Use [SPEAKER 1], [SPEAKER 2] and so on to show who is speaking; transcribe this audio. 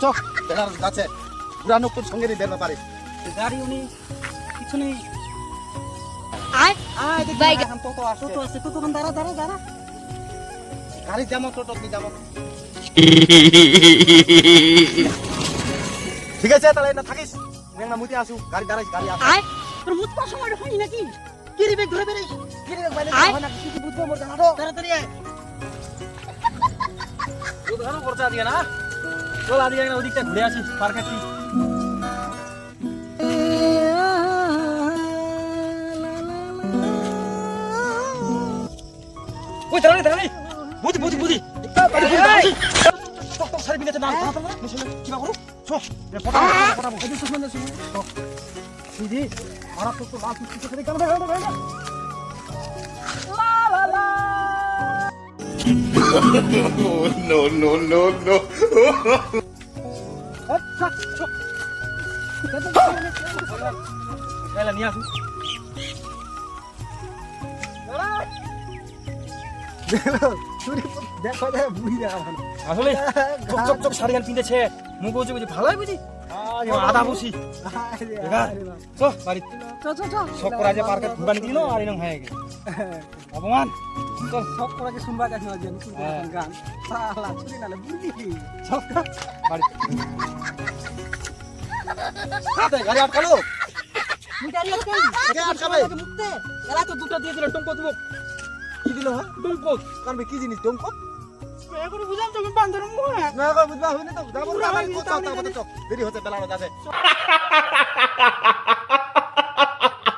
[SPEAKER 1] চক বেলার গাছে পুরানো তোর সঙ্গে নিয়ে বেরোতে পারে গাড়ি উনি কিছু নেই
[SPEAKER 2] আয়
[SPEAKER 1] আয়
[SPEAKER 2] বাইক
[SPEAKER 1] টোটো আছে টোটো দাঁড়া গাড়ি যাবো টোটো কি যাবো ঠিক আছে তাহলে না থাকিস না মুতি আসু গাড়ি দাঁড়াইস গাড়ি আসু
[SPEAKER 2] আয়
[SPEAKER 1] তোর মুত পাওয়ার সময় হয়নি নাকি কি রে বেগ ধরে বেরে কি রে বাইরে
[SPEAKER 2] আয়।
[SPEAKER 1] হয় না কি বুঝবো মোর জানা তো তাড়াতাড়ি আয় তো ধরো খরচা দিয়ে না চল আদিকে না ওদিকটা ঘুরে আসি পার্কে কি ওই দাঁড়াই বুঝি টক সারি বিলেতে নাম মিশলে কি বা করু ছো পটাবো এই তো শুনে দিদি মারা তো লাল কিছু করে কেন লা
[SPEAKER 3] No.
[SPEAKER 1] আচ্ছা ছো এলা নিয়া আসু দেখো বুঝি না আসলে চক সারি গান পিনতেছে মুখ বুঝি ভালোই বুঝি আদা বসি চো বাড়ি সব করা যে পার্কে ঘুরানি দিল আর এরকম হয়ে গেল অপমান চল সব করা যে শুনবা যাচ্ছে না যে গান সালা ছুরি নালে বুঝি সব বাড়ি গাড়ি আটকালো
[SPEAKER 2] গাড়ি
[SPEAKER 1] আটকাবে মুক্তে এলা তো দুটো দিয়ে দিল টঙ্কো তুমি কি দিল হ্যাঁ টঙ্কো কারবে কি জিনিস টঙ্কো এগুলো বুঝাম তুমি বান্দর মুখ না গো বুঝবা হইনি তো যাবো না দেরি হতে বেলা যাচ্ছে